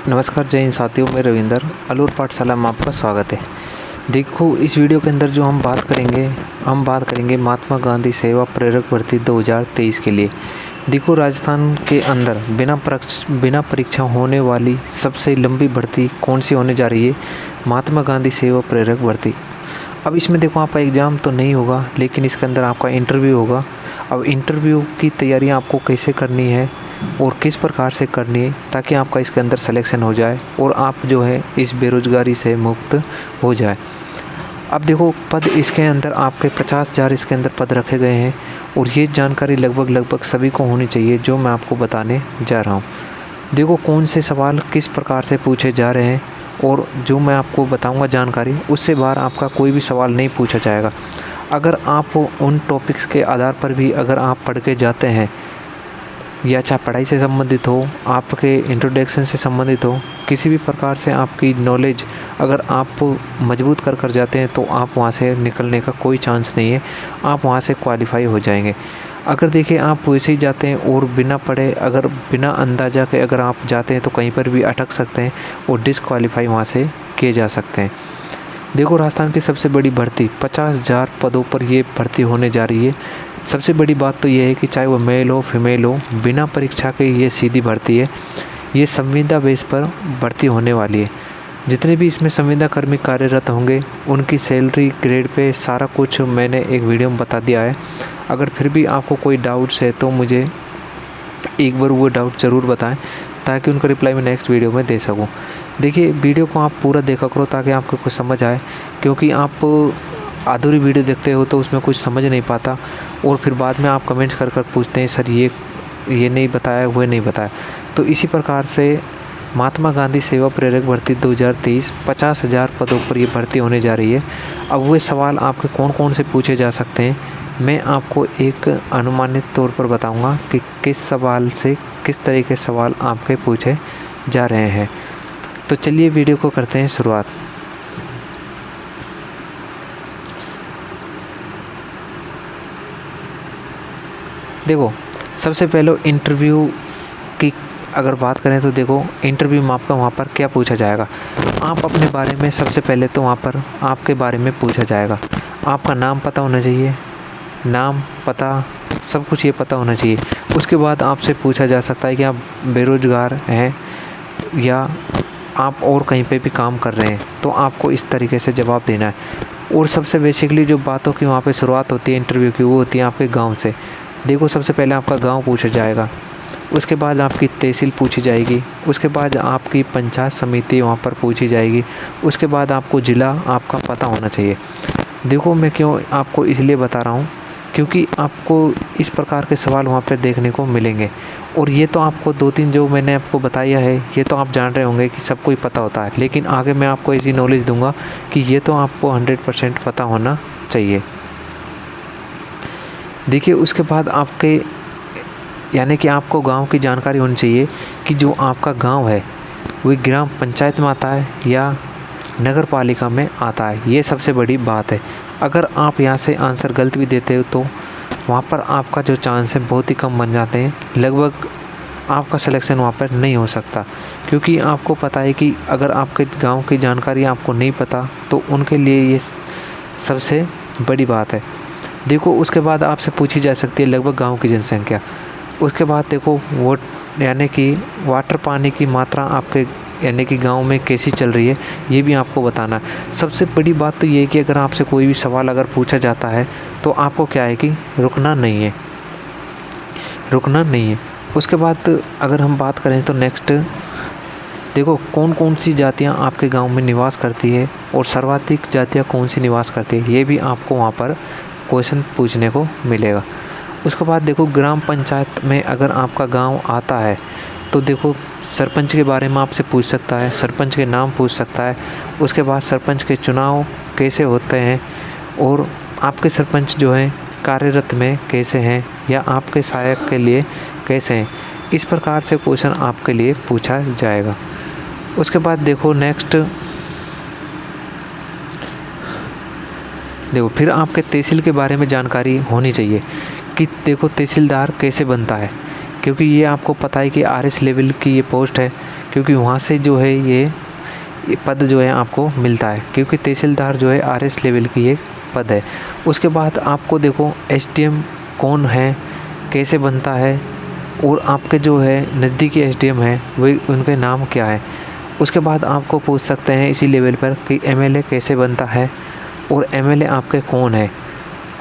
नमस्कार, जय हिंद साथियों। मैं रविंदर अलूर पाठशाला में आपका स्वागत है। देखो, इस वीडियो के अंदर जो हम बात करेंगे महात्मा गांधी सेवा प्रेरक भर्ती 2023 के लिए। देखो, राजस्थान के अंदर बिना परीक्षा होने वाली सबसे लंबी भर्ती कौन सी होने जा रही है? महात्मा गांधी सेवा प्रेरक भर्ती। अब इसमें देखो, आपका एग्ज़ाम तो नहीं होगा, लेकिन इसके अंदर आपका इंटरव्यू होगा। अब इंटरव्यू की तैयारियां आपको कैसे करनी है और किस प्रकार से करनी है ताकि आपका इसके अंदर सिलेक्शन हो जाए और आप जो है इस बेरोज़गारी से मुक्त हो जाए। अब देखो, पद इसके अंदर आपके 50,000 इसके अंदर पद रखे गए हैं और ये जानकारी लगभग सभी को होनी चाहिए जो मैं आपको बताने जा रहा हूँ। देखो, कौन से सवाल किस प्रकार से पूछे जा रहे हैं और जो मैं आपको बताऊंगा जानकारी, उससे बाहर आपका कोई भी सवाल नहीं पूछा जाएगा। अगर आप उन टॉपिक्स के आधार पर भी अगर आप पढ़ के जाते हैं, या चाहे पढ़ाई से संबंधित हो, आपके इंट्रोडक्शन से संबंधित हो, किसी भी प्रकार से आपकी नॉलेज अगर आप मजबूत कर जाते हैं तो आप वहाँ से निकलने का कोई चांस नहीं है, आप वहाँ से क्वालिफाई हो जाएंगे। अगर देखिए, आप वैसे ही जाते हैं और बिना पढ़े, अगर बिना अंदाज़ा के अगर आप जाते हैं तो कहीं पर भी अटक सकते हैं और डिस्क्वालीफाई वहाँ से किए जा सकते हैं। देखो, राजस्थान की सबसे बड़ी भर्ती 50,000 पदों पर ये भर्ती होने जा रही है। सबसे बड़ी बात तो ये है कि चाहे वो मेल हो फीमेल हो, बिना परीक्षा के ये सीधी भर्ती है। ये संविदा बेस पर भर्ती होने वाली है। जितने भी इसमें संविदा कर्मी कार्यरत होंगे उनकी सैलरी ग्रेड पे सारा कुछ मैंने एक वीडियो में बता दिया है। अगर फिर भी आपको कोई डाउट्स है तो मुझे एक बार वो डाउट ज़रूर बताएं ताकि उनका रिप्लाई मैं नेक्स्ट वीडियो में दे सकूं। देखिए, वीडियो को आप पूरा देखा करो ताकि आपको कुछ समझ आए, क्योंकि आप अधूरी वीडियो देखते हो तो उसमें कुछ समझ नहीं पाता और फिर बाद में आप कमेंट्स कर पूछते हैं, सर ये नहीं बताया, वो नहीं बताया। तो इसी प्रकार से महात्मा गांधी सेवा प्रेरक भर्ती 2023 50,000 पदों पर ये भर्ती होने जा रही है। अब वे सवाल आपके कौन कौन से पूछे जा सकते हैं, मैं आपको एक अनुमानित तौर पर बताऊंगा कि किस सवाल से किस तरह के सवाल आपके पूछे जा रहे हैं। तो चलिए वीडियो को करते हैं शुरुआत। देखो, सबसे पहले इंटरव्यू की अगर बात करें तो देखो, इंटरव्यू में आपका वहाँ पर क्या पूछा जाएगा। आप अपने बारे में सबसे पहले तो वहाँ पर आपके बारे में पूछा जाएगा। आपका नाम पता होना चाहिए, नाम पता सब कुछ ये पता होना चाहिए। उसके बाद आपसे पूछा जा सकता है कि आप बेरोज़गार हैं या आप और कहीं पे भी काम कर रहे हैं, तो आपको इस तरीके से जवाब देना है। और सबसे बेसिकली जो बातों की वहाँ पे शुरुआत होती है इंटरव्यू की, वो होती है आपके गांव से। देखो, सबसे पहले आपका गांव पूछा जाएगा, उसके बाद आपकी तहसील पूछी जाएगी, उसके बाद आपकी पंचायत समिति वहाँ पर पूछी जाएगी, उसके बाद आपको ज़िला आपका पता होना चाहिए। देखो, मैं क्यों आपको इसलिए बता रहा हूँ क्योंकि आपको इस प्रकार के सवाल वहाँ पर देखने को मिलेंगे। और ये तो आपको 2-3 जो मैंने आपको बताया है, ये तो आप जान रहे होंगे कि सबको ही पता होता है, लेकिन आगे मैं आपको ऐसी नॉलेज दूंगा कि ये तो आपको 100% पता होना चाहिए। देखिए, उसके बाद आपके यानी कि आपको गांव की जानकारी होनी चाहिए कि जो आपका गांव है वो ग्राम पंचायत में आता है या नगर पालिका में आता है। ये सबसे बड़ी बात है। अगर आप यहाँ से आंसर गलत भी देते हो तो वहाँ पर आपका जो चांस है बहुत ही कम बन जाते हैं। लगभग आपका सिलेक्शन वहाँ पर नहीं हो सकता, क्योंकि आपको पता है कि अगर आपके गांव की जानकारी आपको नहीं पता तो उनके लिए ये सबसे बड़ी बात है। देखो, उसके बाद आपसे पूछी जा सकती है लगभग गांव की जनसंख्या। उसके बाद देखो, वो यानी कि वाटर पानी की मात्रा आपके यानी कि गांव में कैसी चल रही है, ये भी आपको बताना है। सबसे बड़ी बात तो ये है कि अगर आपसे कोई भी सवाल अगर पूछा जाता है तो आपको क्या है कि रुकना नहीं है। उसके बाद अगर हम बात करें तो नेक्स्ट देखो, कौन कौन सी जातियाँ आपके गाँव में निवास करती है और सर्वाधिक जातियाँ कौन सी निवास करती है, ये भी आपको वहाँ पर क्वेश्चन पूछने को मिलेगा। उसके बाद देखो, ग्राम पंचायत में अगर आपका गांव आता है तो देखो, सरपंच के बारे में आपसे पूछ सकता है, सरपंच के नाम पूछ सकता है। उसके बाद सरपंच के चुनाव कैसे होते हैं और आपके सरपंच जो हैं कार्यरत में कैसे हैं या आपके सहायक के लिए कैसे हैं, इस प्रकार से क्वेश्चन आपके लिए पूछा जाएगा। उसके बाद देखो, नेक्स्ट देखो, फिर आपके तहसील के बारे में जानकारी होनी चाहिए कि देखो तहसीलदार कैसे बनता है, क्योंकि ये आपको पता है कि RS लेवल की ये पोस्ट है, क्योंकि वहाँ से जो है ये पद जो है आपको मिलता है, क्योंकि तहसीलदार जो है RS लेवल की एक पद है। उसके बाद आपको देखो SDM कौन है, कैसे बनता है, और आपके जो है नज़दीकी SDM है वही उनके नाम क्या है। उसके बाद आपको पूछ सकते हैं इसी लेवल पर कि MLA कैसे बनता है और MLA आपके कौन है।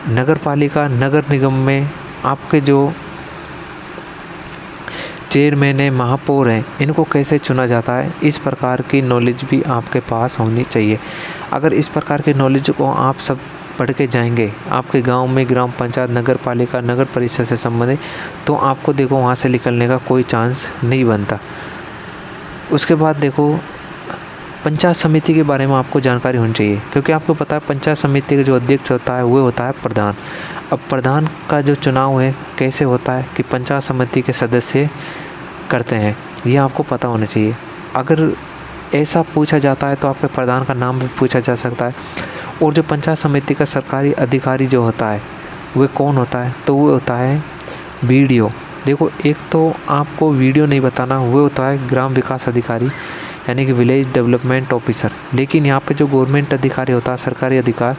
नगर पालिका नगर निगम में आपके जो चेयरमैन है, महापौर हैं, इनको कैसे चुना जाता है, इस प्रकार की नॉलेज भी आपके पास होनी चाहिए। अगर इस प्रकार की नॉलेज को आप सब पढ़ के जाएंगे आपके गांव में ग्राम पंचायत, नगर पालिका, नगर परिषद से संबंधित, तो आपको देखो वहां से निकलने का कोई चांस नहीं बनता। उसके बाद देखो पंचायत समिति के बारे में आपको जानकारी होनी चाहिए, क्योंकि आपको पता है पंचायत समिति का जो अध्यक्ष होता है वो होता है प्रधान। अब प्रधान का जो चुनाव है कैसे होता है कि पंचायत समिति के सदस्य करते हैं, ये आपको पता होना चाहिए। अगर ऐसा पूछा जाता है तो आपके प्रधान का नाम भी पूछा जा सकता है। और जो पंचायत समिति का सरकारी अधिकारी जो होता है वह कौन होता है, तो वो होता है BDO। देखो एक तो आपको वीडियो नहीं बताना, वो होता है ग्राम विकास अधिकारी यानी कि विलेज डेवलपमेंट ऑफिसर। लेकिन यहाँ पे जो गवर्नमेंट अधिकारी होता है, सरकारी अधिकार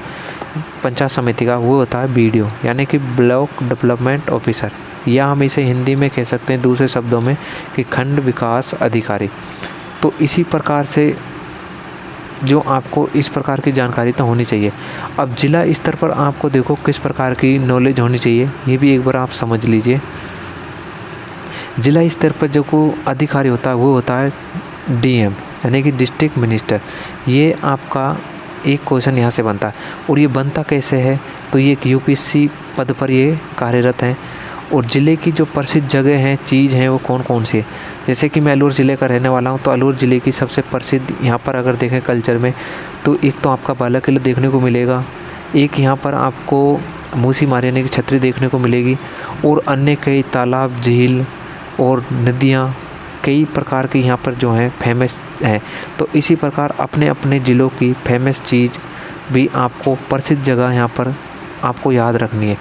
पंचायत समिति का, वो होता है BDO यानी कि ब्लॉक डेवलपमेंट ऑफिसर, या हम इसे हिंदी में कह सकते हैं दूसरे शब्दों में कि खंड विकास अधिकारी। तो इसी प्रकार से जो आपको इस प्रकार की जानकारी तो होनी चाहिए। अब जिला स्तर पर आपको देखो किस प्रकार की नॉलेज होनी चाहिए, ये भी एक बार आप समझ लीजिए। जिला स्तर पर जो को अधिकारी होता है वो होता है DM यानी कि डिस्ट्रिक्ट मिनिस्टर। ये आपका एक क्वेश्चन यहाँ से बनता है, और ये बनता कैसे है, तो ये एक UPSC पद पर ये कार्यरत हैं। और ज़िले की जो प्रसिद्ध जगह हैं, चीज़ हैं, वो कौन कौन सी है। जैसे कि मैं अलूर ज़िले का रहने वाला हूँ, तो अलूर ज़िले की सबसे प्रसिद्ध यहाँ पर अगर देखें कल्चर में, तो एक तो आपका बाला किला देखने को मिलेगा, एक यहाँ पर आपको मूसी मारने की छतरी देखने को मिलेगी, और अन्य कई तालाब, झील और नदियाँ कई प्रकार की यहाँ पर जो हैं फेमस हैं। तो इसी प्रकार अपने अपने ज़िलों की फेमस चीज़ भी आपको, प्रसिद्ध जगह यहाँ पर आपको याद रखनी है,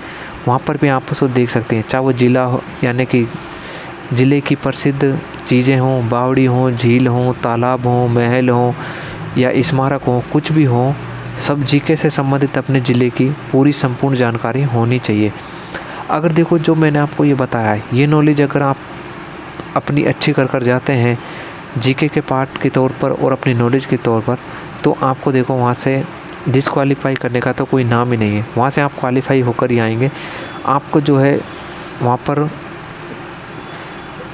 वहाँ पर भी आप उसको देख सकते हैं। चाहे वो ज़िला हो यानी कि ज़िले की प्रसिद्ध चीज़ें हों, बावड़ी हों, झील हों, तालाब हों, महल हों या स्मारक हों, कुछ भी हों, सब GK से संबंधित अपने ज़िले की पूरी संपूर्ण जानकारी होनी चाहिए। अगर देखो जो मैंने आपको ये बताया है, ये नॉलेज अगर आप अपनी अच्छी कर जाते हैं GK के पार्ट के तौर पर और अपनी नॉलेज के तौर पर, तो आपको देखो वहाँ से डिसक्वालीफाई करने का तो कोई नाम ही नहीं है। वहाँ से आप क्वालिफाई होकर ही आएंगे। आपको जो है वहाँ पर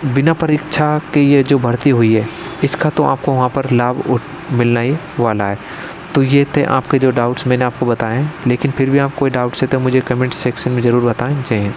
बिना परीक्षा के ये जो भर्ती हुई है, इसका तो आपको वहाँ पर लाभ मिलना ही वाला है। तो ये थे आपके जो डाउट्स मैंने आपको बताए, लेकिन फिर भी आप कोई डाउट्स है तो मुझे कमेंट सेक्शन में ज़रूर बताएं। जय हिंद।